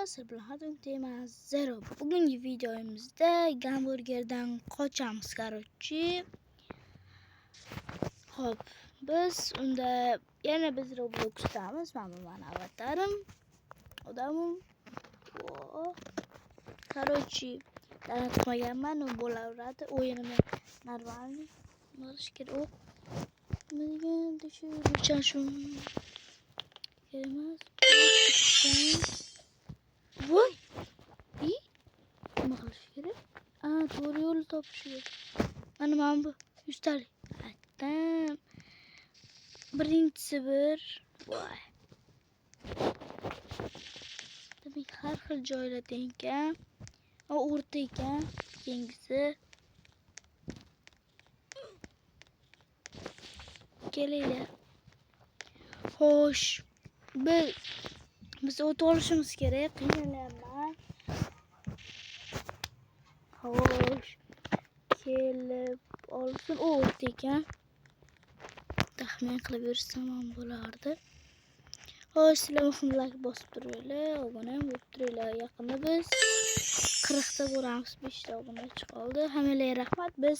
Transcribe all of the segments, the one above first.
Hammalar sizlar bilan Hatun Tema Zero. Bugungi videomizda hamburgerdan qochamiz, короче. Hop, biz unda yana biz Roblox'damiz. Mana avatarim. Odamim. Короче, tanıtmaganman, u bo'laveradi. O'yinimni normal bo'lish kerak. Menga tushirishim kerak. Voy! Nima qilish kerak? To'g'ri yo'lni topish kerak. Mana bu 100 talik. Aytdim. Birinchisi bir. Voy. Demak, har xil joylarda ekan. O'rta ekan. Keyingisi. Kelinglar. Xo'sh. Biz o't olishimiz kerak. Qiynalmayman. Xo'sh. Kelib olsin. O't ekan. Taxmin qilib yursam ham bo'lardi. Xo'sh, sizlar muhimlarga bosib turinglar. Obuna bo'lib turinglar. Yaqinda biz 40 ta bo'lamiz. 5 ta obunachi qoldi. Hammalarga rahmat. Biz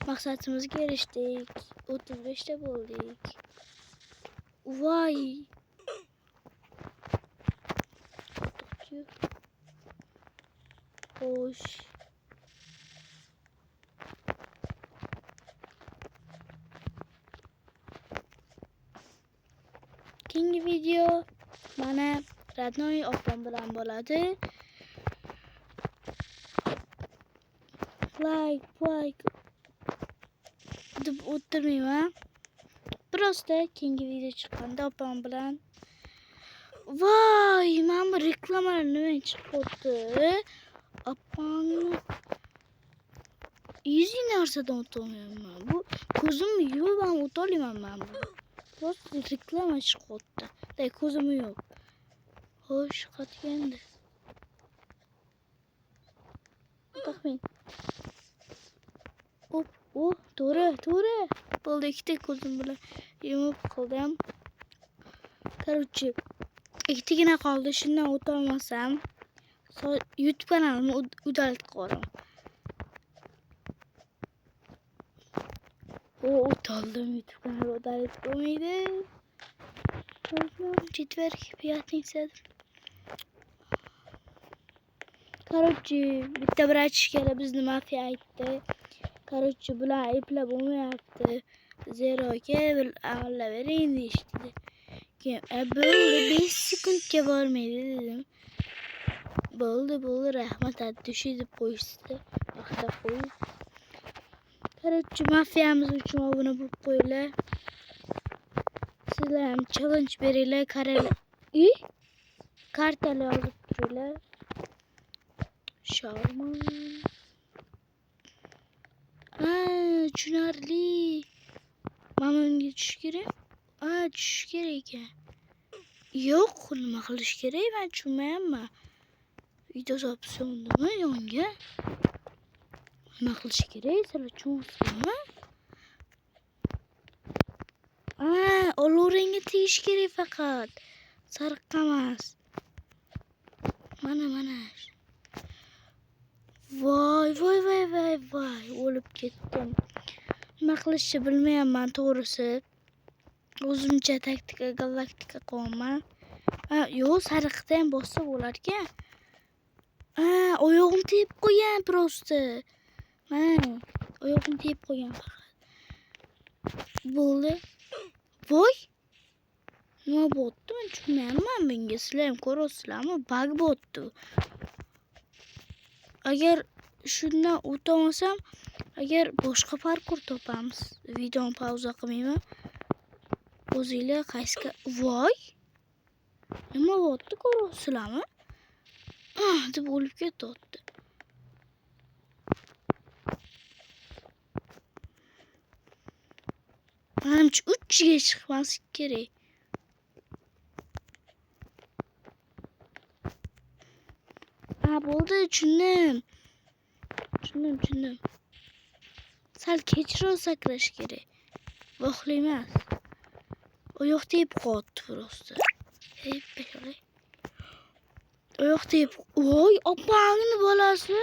maqsadimizga erishdik. 35 ta bo'ldik. Voy! Xo'sh. Keyingi video mana Radnoy opam bilan bo'ladi. Like deb o'tirmayman. Birozda keyingi video chiqqanda opam bilan. Voy, mana bu reklamalar nima chiqibdi? Opamni easy narsadan o'tolmayman. Bu ko'zimni yumib ham o'tolmayman men bu. Просто reklama chiqibdi. Ko'zimni yo'q. Xo'sh, qatganda. Taxmin. To'g'ri. Bo'ldi, ikkita ko'zim bilan yumib qildim. Короче, ikkitagina qoldi. Shundan o'tolmasam, YouTube kanalimni udalatib qo'yaman. O'toldim, YouTube kanali udalatib qo'ymaydi. Четверг, пятница. Короче, bitta vrach kelib bizni mafiya aytdi. Короче, bular eplab bo'lmayapti. Zeroga amillavering deyishdi. Keyin bo'ldi, 5 sekundga bormaydi dedim. Bo'ldi, rahmat, tushi deb qo'yishdi. Vaqtda qo'yib. Короче, mafiyamiz uchun obuna bo'lib qo'yinglar. Sizlar ham challenge beringlar, kartalar olib turinglar. Sharma. Tushunarli. Mana unga tushish kerak. Tushish kerak ekan. Yo'q, nima qilish kerak? Men tushunmayapman. Video zapsiyondami yonga? Nima qilish kerak? Sizlar tushunsizmi? Oloringga tegish kerak faqat. Sariqqa emas. Mana. Voy, o'lib ketdim. Nima qilishni bilmayapman, to'g'risi. O'zimcha taktika galaktika qilaman. Yo'q, sariqda ham bossa bo'lar ekan. Oyog'im tegib qo'ygan prosta. Mana, oyog'im tegib qo'ygan faqat. Bo'ldi. Voy! Nima bo'pti? Men tushunmayapman bunga. Sizlar ham ko'rasizlarmi? Bug bo'pti. Agar shundan o'tolmasam, agar boshqa parkur topamiz, videoni pauza qilmayman. O'zinglar qaysi voy! Nima bo'pti, ko'rasizlarmi? Deb o'lib ketdi. Menimcha 3 ga chiqmas kerak. Bo'ldi, tushundim. Sal kechroq sakrash kerak. Vohli emas. Oyoq tegib qoldi prosta. Beshalay. Oyoq tep. Voy, opangni bolasi.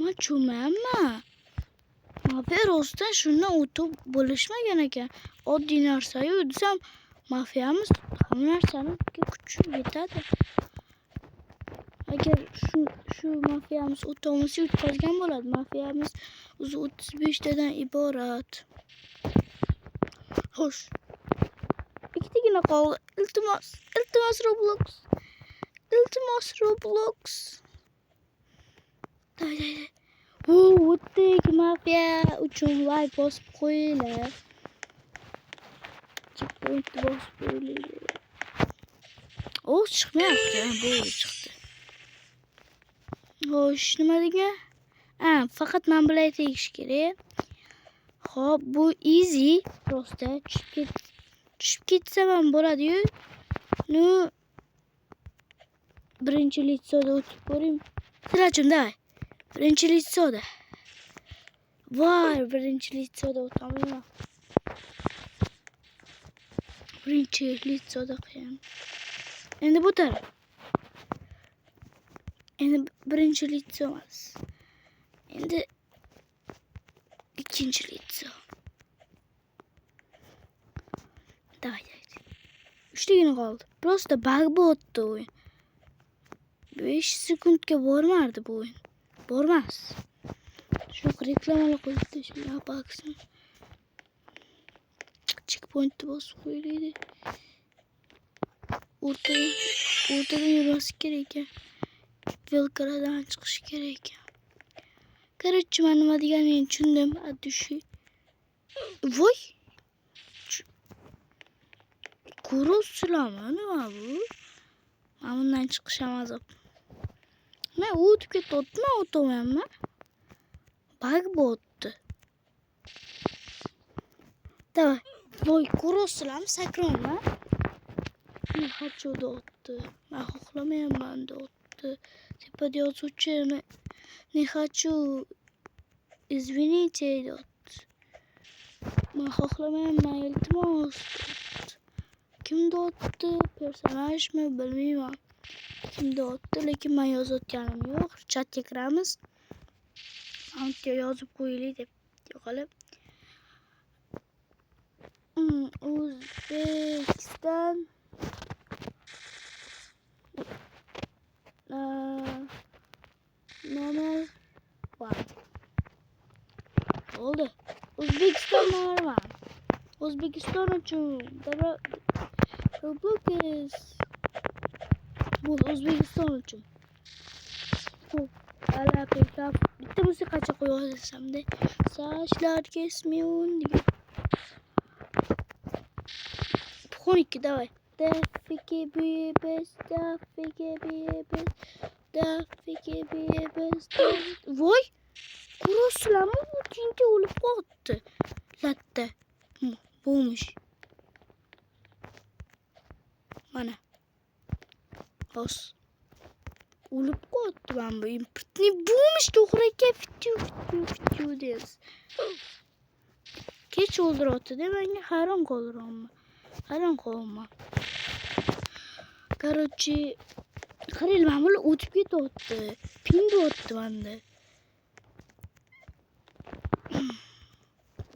Men cho'manmi? Mafiya rostdan shundan o'tib bo'lishmagan ekan. Oddiy narsa-yu, desam, mafiyamiz hamma narsani kuchi yetadi. Agar shu mafiyamiz o'tamiz yutqazgan bo'ladi. Mafiyamiz o'zi 35 tadan iborat. Xo'sh. Ikkitagina qoldi. Iltimos Roblox. Iltimos Roblox. Day. O'tdik mafiya uchun like bosib qo'yinglar. Checkpoint bosib qo'yinglar. Chiqmayapti. Bu chiqdi. Xo'sh, nima degan? Faqat men bilan tegish kerak. Xo'p, bu easy. Prosta tushib ketsam ham bo'ladi-yu. Birinchi litsoda o'tib ko'ring. Sirachim, davay. Birinchi litsoda. Voy, birinchi litsoda o'taman. Birinchi litsoda qilgan. Endi bu taraf. Endi birinchi litso emas. Endi ikkinchi litso. Davay. 3 tagina qoldi. Prosta bug bo'tdi o'yin. 5 sekundga bormardi bu o'yin. Bormas. Shu reklamalar qo'yib tashlab baksin. Checkpointni bosib qo'yaylik. O'rtadan yurmasi kerak ekan. Velkaradan chiqish kerak ekan. Короче, men nima deganini tushundim. Addushi. Voy. Ko'rasizlarmi nima bu? Men bundan chiqishim azob. Men o'tib ketdim, o'tamanmi? Bug bo'tdi. Davay. Voy, ko'rasizlarmi sakronmi? Hachoda o'tdi. Men xohlamayman o'tdi. Tepada yozuvchi ne хочу. Извините, o'tdi. Men xohlamayman, iltimos. Kimda o'tdi? Personajmi bilmayman. Kimda o'tdi, lekin men yozayotganim yo'q. Chatga kiramiz. Ancha yozib qo'yaylik deb qolib. O'zbekiston nomor 1. Oldu. O'zbekiston nomor 1. O'zbekiston uchun Roblox. Bu O'zbekiston uchun. Bitta musiqacha qo'yaversamda. Sochlar kesmayun degan. 12 давай. Dafiki bibes. Voy! Ko'rasizlarmi? Bu tinta o'lib qoldi. Latta. Bo'lmish. Mana. Hos. O'lib qoldi men bu importni bo'lmish to'g'riga fityu des. Kech o'ldiryapti-da, menga hayron qoldiryapman. Короче, qarang, men buni o'tib ketyapti. Ping bo'tdi menda.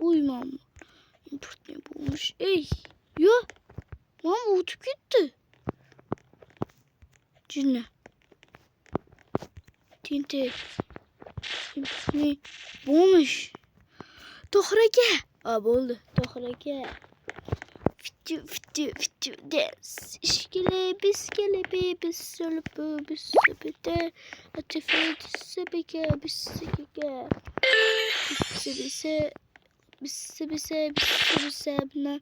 Uy, mamma. Importni bo'lmish. Yo. Mamma o'tib ketdi. Jinni. Tinta. Importni bo'lmish. To'g'riga. Bo'ldi. To'g'riga. Fityu des. İşkile biskele bis söylübüte atıfet sebeke bisikeke bise buna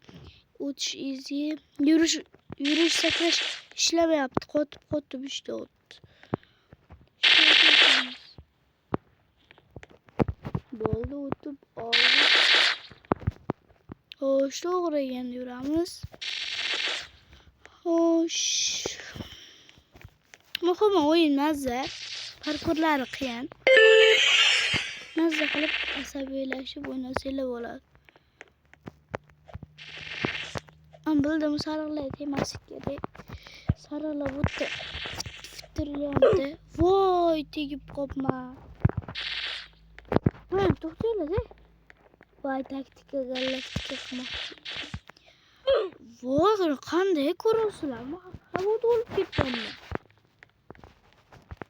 uç izi yürüyüş saklaş işleme yaptı kotu işte oldu. Boldu utup oldu. Hoş oraya yürüyoruz. Hoş. Muhim o'yin mazza. Parkurlari qiyin. Mazza qilib asabiylashib o'ynasanglar bo'ladi. Men bildim, sariqlar temaslik kerak. sarala o'tdi. Fittiryapti. Voy, tegib qopma. Ha, to'xtanglar. Voy, taktika galaktika qilmoqchi. Voy, qanday ko'rasizlarmi? Havoda olib ketganmi?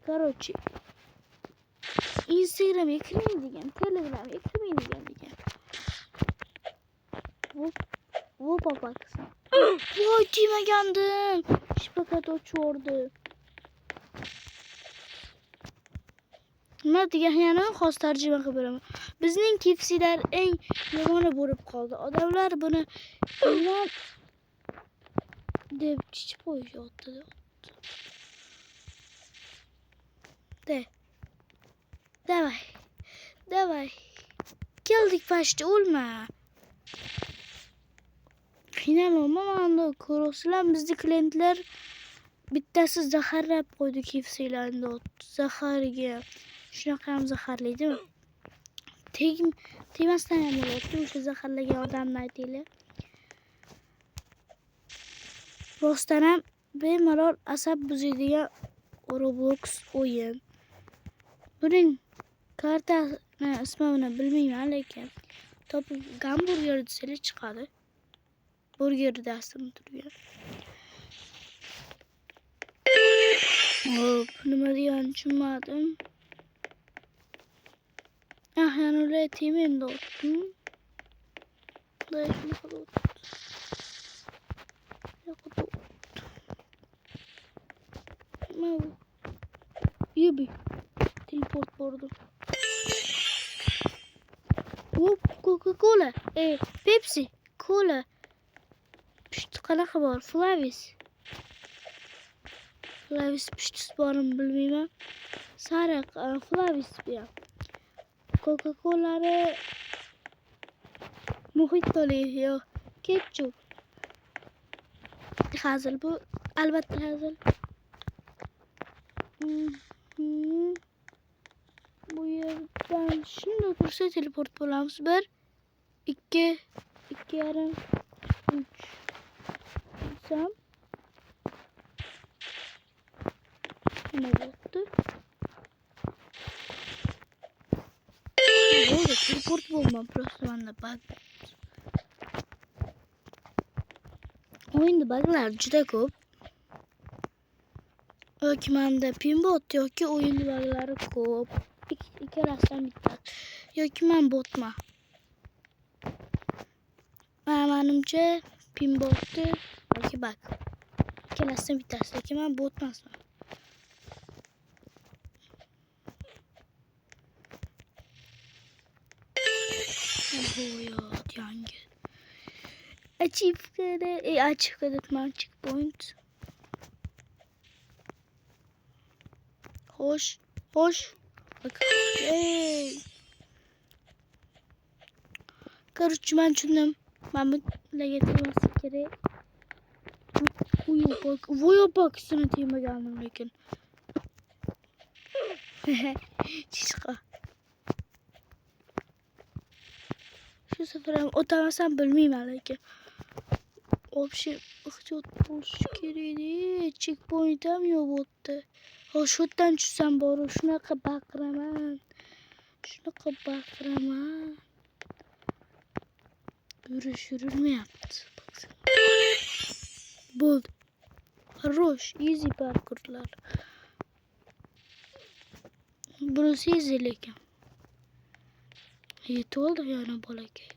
Короче, Instagramga kirmaydigan, Telegramga kirmaydigan degan. Bu papa kızım. Voy, tiymagandim. Shpakat o'chirdi. Nima degan yana xos tarjima qilib beraman. Bizning KFC'lar eng yomoni bo'lib qoldi. Odamlar buni inom deb chichib qo'yishyapti. Davay. Keldik pashti, o'lma. Qiynalma manda ko'rasizlar, bizning klientlar bittasi zaharlab qo'ydi KFC'larni. Zaharga. Shunaqa ham zaharlaydimi? Tegmasdan ham bo'lyapti. O'sha zaharlagan odamni aytinglar. Rostdan ham bemalol asab buzadigan Roblox o'yin. Buning kartasini ismini bilmayman, lekin topib gamburger desanglar chiqadi. Burger dastim turgan. Hop, nima deganini tushunmadim. Yani öyle temin de ottum. Dayışma kadar ottum. Yakada ottum. Yubi. Teleport boardum. Hop, Coca-Cola. Pepsi. Cola. Pişti qanaqa bor? Flavis pishti bormi bilmayman. Sariq Flavis bu. Coca-Cola'ni muhitli yo ketchup. Hazil bu, albatta hazil. Bu yerdan shunday tursa teleport bo'lamiz. 1 2 2,5 3 desam nima bo'ldi? Bo'ldi, teleport bo'lmam, просто manda bug. O'yinda buglar juda ko'p. Yoki menda pinbot yoki o'yin buglari ko'p. Ikkalasidan bittasi. Yoki men botman. Menimcha pinbotni yoki bug. Ikkalasidan bittasi, lekin men botmasman. Hayat yangi. Achievement magic point. Hoş. Bak. Короче, ben tushundim. Ben bunga getirmasi kerak. Voy bak, üstüne tegmagandim lekin. Chiqqa. Şu sefer ham o'tamasam bilmayman, lekin вообще ehtiyot bo'lish kerak edi. Checkpoint ham yo'q bo'pti. Shu yerdan tushsam bor, shunaqa baqiraman. Yurulmayapti. Bo'ldi. Хорош, easy parkurlar. Burası easy lekin. Yetib oldi yana bolakay.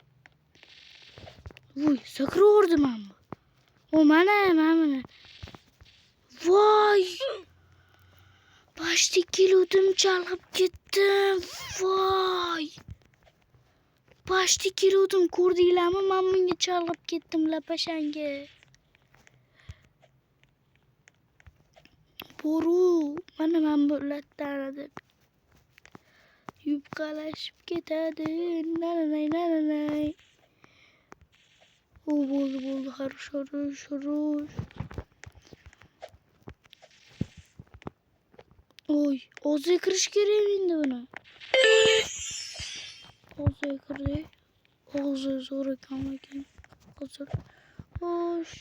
Voy, sakraverdim men. O mana. Voy! Başta kilodum chalg'ib ketdim. Voy! Başta kilodum ko'rdinglarmi? Men bunga chalg'ib ketdim lapashanga. Boru, mana men bulardan deb yupqalashib ketadi. Nananay. O bo'ldi. Хорош. Oy, o'ziga kirish kerak endi buni. O'ziga kirdik. O'zi zo'r ekan lekin. Hozir. Xo'sh.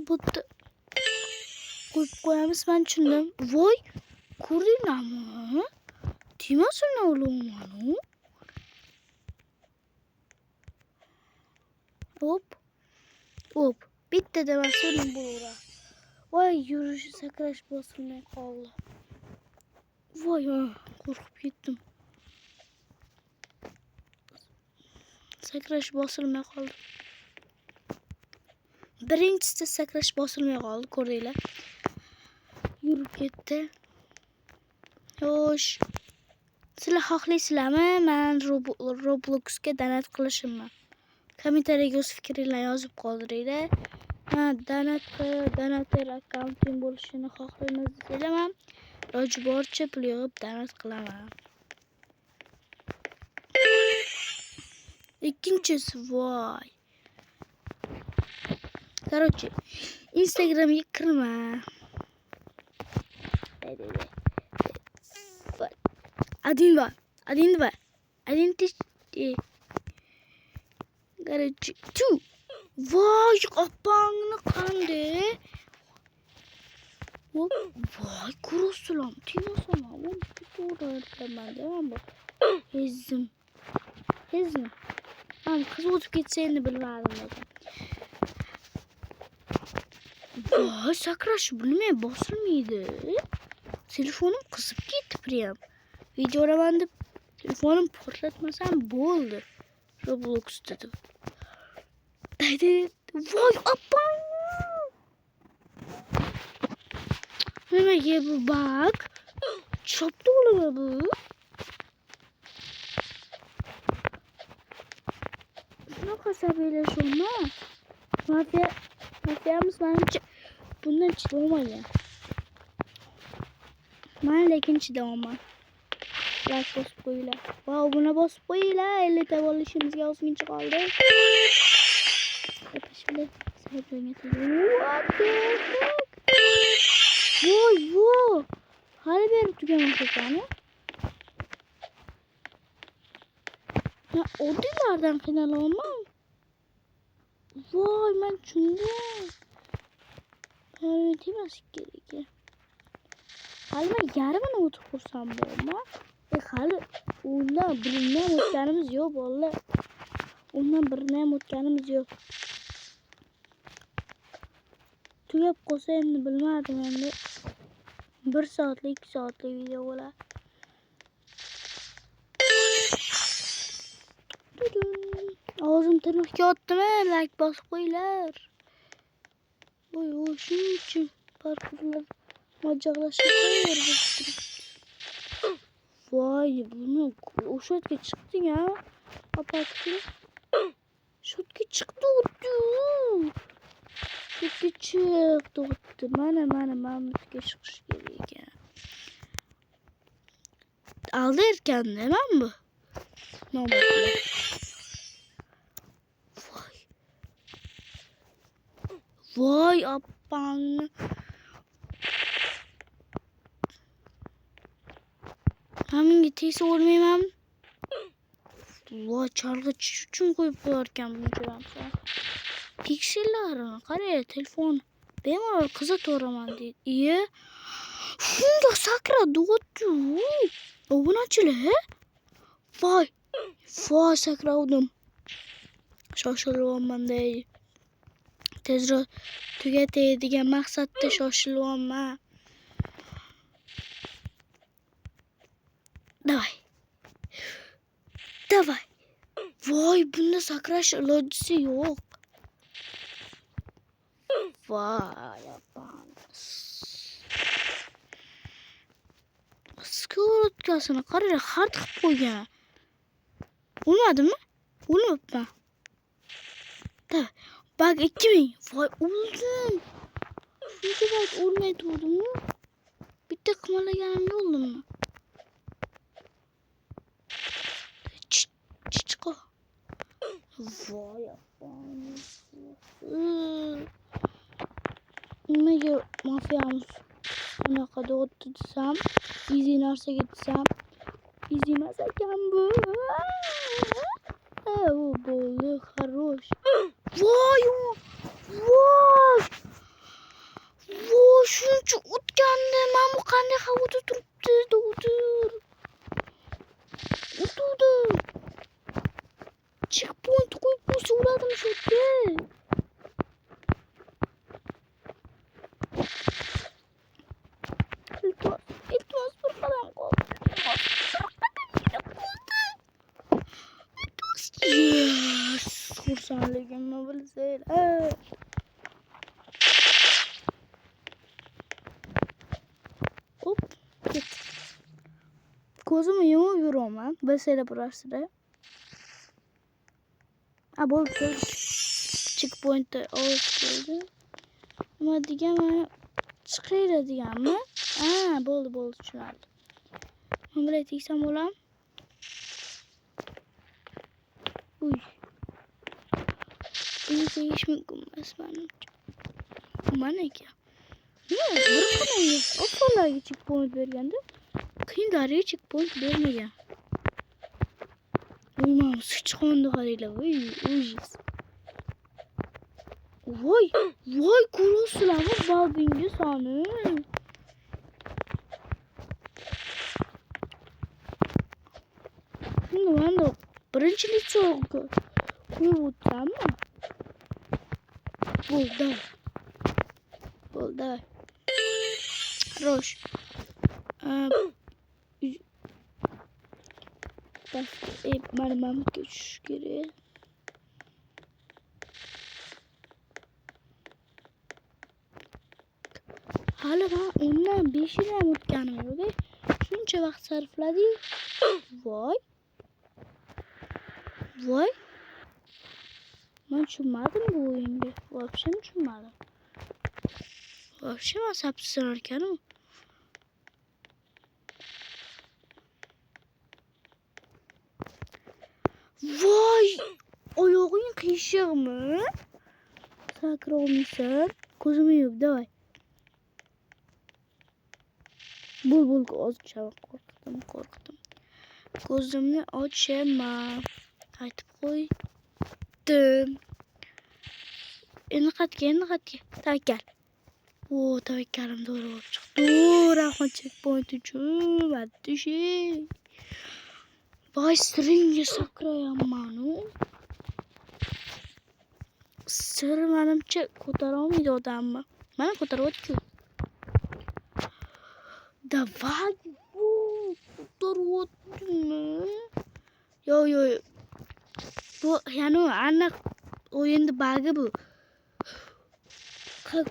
Bu da koyup koyamiz, ben tushundim. Voy, ko'rdinglarmi? Tiymasin o'g'lim mana. Hop. Hop. Bitta demasini bo'laveradi. Voy, yurishi sakrash bosilmay qoldi. Voy, qo'rqib ketdim. Sakrash bosilmay qoldi. Birinchisi sakrash bosilmay qoldi, ko'rdinglar. Yurib ketdi. Xo'sh. Sizlar xohlaysizlarmi? Men Robloxga donat qilishimni. Kommentariyga o'z fikringizni yozib qoldiringlar. Men donater akkauntim bo'lishini xohlaymiz desanglar, iloji boricha pul yig'ib donat qilaman. Ikkinchisi, voy. Короче, Instagramga kirma. Один, два. Короче, тю. Voy, opangni qanday? Voy, ko'rasizlar, tiymasam, u to'g'ri aytaman, bu. Hezim. Men qiz o'tib ketsa endi bilmadim lekin. Voy, sakrash bilmay bosilmaydi. Telefonim qizib ketdi prям. Video olaman deb telefonim portlatmasam bo'ldi. Robloxda deb. Voy, opam. Nimaga bu bak? Chopdi o'limi bu. Shunaqa sabiylashuvmi? Mafiyamiz menimcha bundan chidolmagan. Men lekin chidaman. Like bosib qo'yinglar. Wow, buni bosib qo'yinglar. 50 ta bo'lishimizga ozgincha qoldi. Pashbile voy. Hali beri tugamas ekan. Men oddiylardan qiynalaman. Voy, men tushundim. Men demas kerak. Hali men yarmini o'tib qo'ysam bo'ladimi? Hali undan birini ham o'tganimiz yo'q, bolalar. Undan birini ham o'tganimiz yo'q. Tugab qolsa endi bilmadim endi. 1 soatlik, 2 soatlik video bo'ladi. Ovozim tirnoqqa otdimi? Like bosib qo'yinglar. Voy, shuning uchun parkurlar majaqlashib qo'yar. Voy, buni o'sha yerga chiqding-a? Apakchi. Shotga chiqdi o'tdi. Shotga chiqdi o'tdi. Mana mamutga chiqish kerak ekan. Aldi erkanda men bu. Navbatda. Voy, opangni. Menga tegsa o'lmayman. Voy, chalg'ich uchun qo'yib qo'yar ekan buncha. Piksellarini qarang, telefon bemalol qizataman deydi. Shunda sakradi o'tdi. Obunachilar. Voy, sakradim. Shoshilyapman deydi. Tezroq tugatay degan maqsadda shoshilyapman. Davay. Voy, bunda sakrash ilojisi yo'q. Voy, opam. Skorotkasini qarang, xart qilib qo'ygan. O'lmadimi? O'lmabman. Bak 2000. Voy, o'ldim. Shuncha vaqt o'lmay turdim-ku. Bitta qimirlaganim yo'ldimmi? Chiqo. Voy, opam. Nimaga mafiyamiz bunaqa o'tdi desam, izi narsaga desam, izi emas ekan bu. Bu bo'ldi, xarosh. Voy! shuncha o'tgandi. Mana bu qanday havoda turibdi? Dovdir. O'tuvdim. Checkpoint qo'yib qo'ysa uradim shu yerga. İltimos bir qadam qoldi. Yes, xursandligimni bilsanglar. Hop, ket. Ko'zimni yumib yuraman. Bilsanglar burasida. Bo'ldi. Checkpointda olib keldi. Nima deganman? Chiqayla deganmi? Bo'ldi, tushunarli. Men bilan tegsam bo'ladimi? Uy. Buni tegish mumkin emas menimcha. Mana ekan. Bir qanday oqsoqlarga checkpoint berganda, qiyinlarga checkpoint bermagan. Uyman sichqonni qaranglar. Uy. Voy, ko'rasizlarmi balbingi soni? Shunda menda birinchilik so'g'ga qo'yib o'tsammi? Bo'ldi. Rosh. Bas, mana mamga tushish kerak. Hali ben ondan 5 yıl o'tganim yo'q. Shuncha vaqt sarfladik. Voy. Men tushunmadim bu o'yinga. Вообще tushunmadim. Вообще men sapsirar ekanman. Voy! Oyog'ing qiyshiqmi? Sakra olmaysan. Ko'zimni yum, davay. Bul ochaman, qo'rqdim. Ko'zimni ochaman. Aytib qo'ydim. Endi qaytga. Tavakkal. Tavakkalim to'g'ri bo'lib chiqdi. Rahmat checkpoint uchun. Attishi. Voy, siringga sakrayapman-u. Sir menimcha ko'tara olmaydi odamni. Mana ko'taryapti-ku. Davay, ko'taryaptimi? Yo'q. Bu yani aniq o'yinda bagi bu.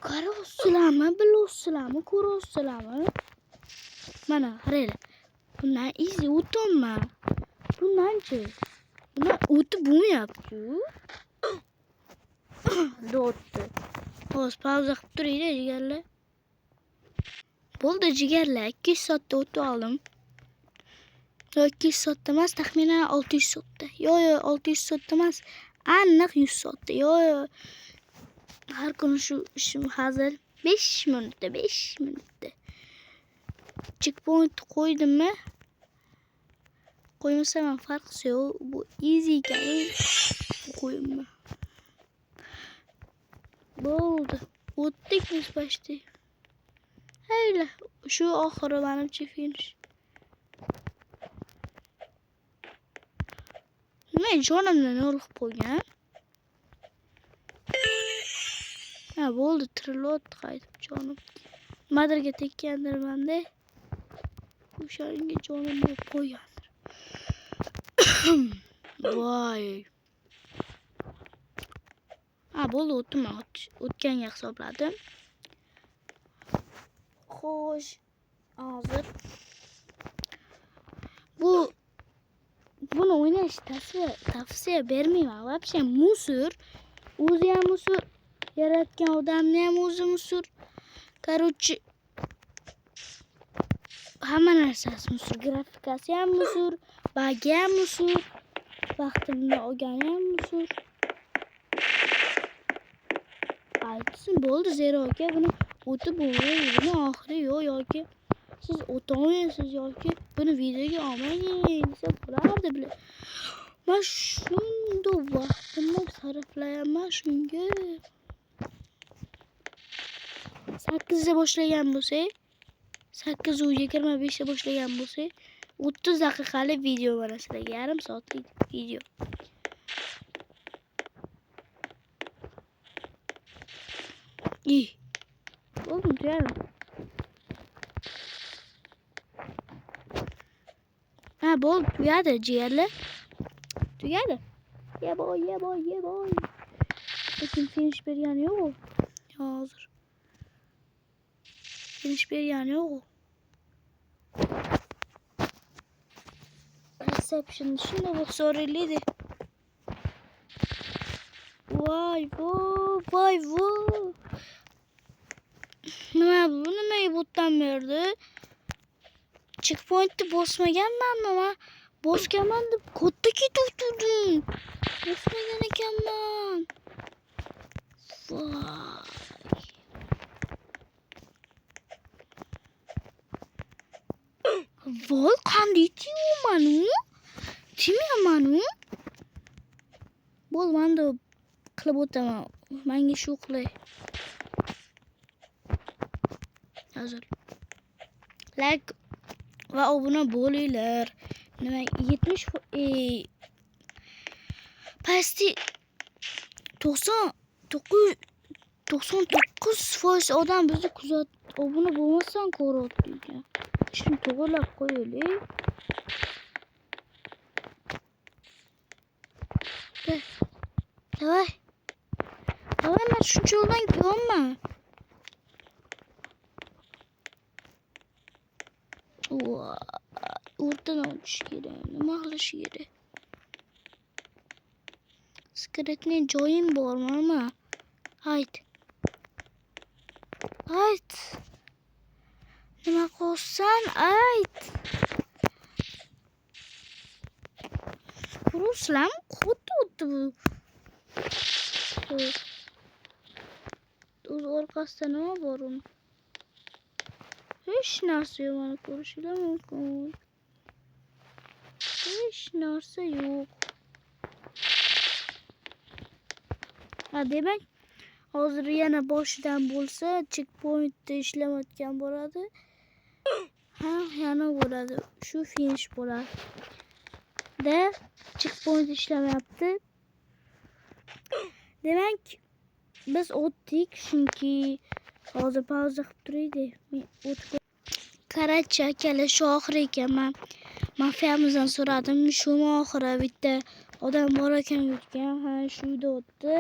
Qarayapsizlarmi, bilasizlarmi, ko'ryapsizlarmi? Mana qaranglar. Bundan easy o'taman. Bundan-chi. Bundan o'tib bo'lmayapti-ku. O'tdi. Hozir pauza qilib turinglar, jigarlar. Bo'ldi jigarlar, 200 soatda o'tib oldim. 200 soatda emas, taxminan 600 soatda. Yo'q, 600 soatda emas, aniq 100 soatda. Yo'q. Har kuni shu ishim hazır 5 minutda. Checkpoint qo'ydimmi? Qo'ymasam ham farqi yo'q. Bu easy ekan. Qo'yimmi? Bo'ldi. O'tdik biz почти. Hayla, shu oxiri menimcha finish. Men jonimdan olib qo'ygan. Bo'ldi, trilot qaytib jonim. Nimadirga tekkandirmanda. O'shanga jonim olib qo'ygandir. Voy. Bo'ldi, o'tganga hisobladim. Xo'sh, hozir buni o'ynash tavsiya bermayman. Вообще musor. O'zi ham musor, yaratgan odamni ham o'zi musor. Короче, hamma narsasi musor. Grafikasi ham musor, bagi ham musor, vaqtimni olgani ham musor. Aytsin, bo'ldi, zero aka, buni o'tib bo'lmaydi. Buni oxiri yo'q yoki siz o'tolmaysiz yoki buni videoga olmaysiz desa bo'lardi bile. Men shunda vaqtimni sarflayapman shunga. 8 da boshlagan bo'lsak, 8:25 da boshlagan bo'lsak, 30 daqiqalik video mana sizlarga, yarim soatlik video. Bo'ldim, tuyadim. Ha, bo'ldi, tuyadi jigarlar. Tugadi. Ye boy. Lekin finish bergani yo'q. Hozir. Finish bergani yo'q. Reception shunday bo'lsa o'rinlaydi. Voy. Nimaga botdan berdi? Checkpointni bosmaganmanmi men? Bosganman deb katta ketuvdim. Bosmagan ekanman. Voy, qanday tiyman-u? Bo'ldi, menda qilib o'taman. Menga shu qilay. Hozir. Like va obuna bo'linglar. Nima 70 pasti 99% odam bizni obuna bo'lmasdan ko'ryapti ekan. Shuni to'g'rilab qo'yaylik. Davay, men shuncha yo'ldan kelyapman. O'rtadan o'tish kerak. Nima qilish kerak? Skretni joyim bormi? Ayt. Nima qilsan? Ayt. Ruslan qotdi bu. O'z orqasida nima bor uni? Hech narsa yo'q, mana ko'rishinglar mumkin. Hech narsa yo'q. Demak, hozir yana boshidan bo'lsa, checkpointda ishlamayotgan bo'ladi. Yana bo'ladi. Shu finish bo'ladi. Checkpoint ishlamayapti. Demak, biz o'tdik, chunki hozir pauza qilib turaylik. Qarachi akalar, shu oxir ekan. Men mafiyamizdan so'radim, shu oxiri bitta odam bor ekan yutgan. Ha, shu yerda o'tdi.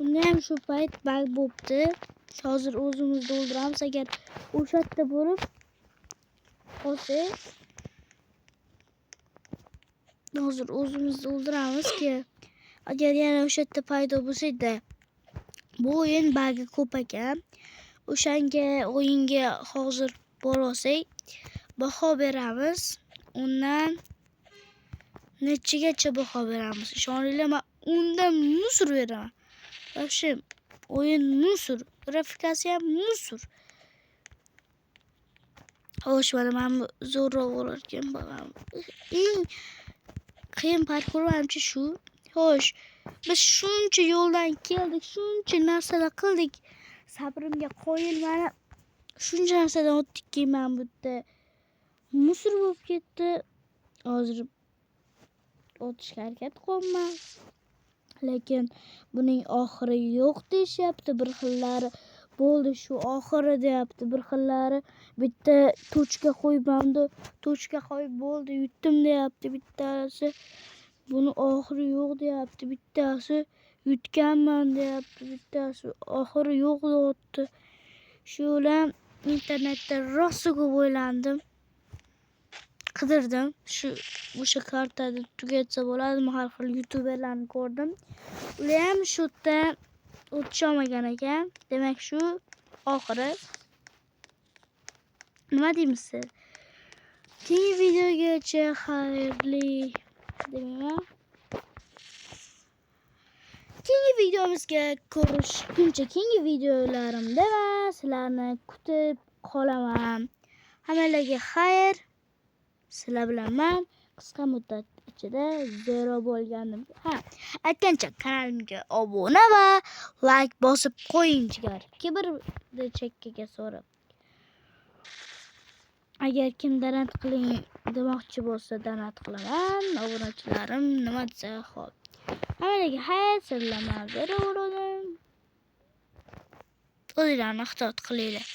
Unda ham shu payt bug bo'pti. Hozir o'zimiz dolduramiz. Agar o'sha yerda bo'lib qolsak, hozir o'zimiz dolduramizki, agar yana o'sha yerda paydo bo'lsa-da, bu o'yin bagi ko'p ekan. O'shanga o'yinga hozir borsak, baho beramiz. Undan nechigacha baho beramiz? Ishoninglar, men undan musur beraman. Вообще, o'yin musur, grafikasi ham musur. Xo'sh, men zo'rroq bo'lar ekan bag'am. Eng qiyin parkur menimcha shu. Xo'sh, biz shuncha yo'ldan keldik, shuncha narsalar qildik. Sabrimga qoyil, mana shuncha narsadan o'tdikki, men bu yerda musur bo'lib ketdi. Hozir o'tishga harakat qilyapman. Lekin buning oxiri yo'q deyapti. Bir xillari bo'ldi, shu oxiri deyapti. Bir xillari bitta tochka qo'ymamdi. Tochka qo'yib bo'ldi, yutdim deyapti bittasi. Buni oxiri yo'q deyapti. Bittasi yutganman deyapti. Bittasi oxiri yo'q deyapti. Shu bilan internetda rosa ko'p o'ylandim. Qidirdim. O'sha kartani tugatsa bo'ladimi? Har xil youtuberlarni ko'rdim. Ular ham shu yerda o'tisha olmagan ekan. Demak, shu oxiri. Nima deymiz? Keyingi videogacha xayrli demayman. Keyingi videomizga ko'rishguncha, keyingi videolarimda sizlarni kutib qolaman. Hammalarga xayr. Sizlar bilan men qisqa muddat ichida zero bo'lgandim. Ha, aytgancha kanalimga obuna va like bosib qo'ying jigar. Bir chekkaga so'rab. Agar kim donat qiling demoqchi bo'lsa donat qilaman. Obunachilarim nima desa xo'p. Hammaga xayr, sallama beraverdim. O'zinglarni ehtiyot qilinglar.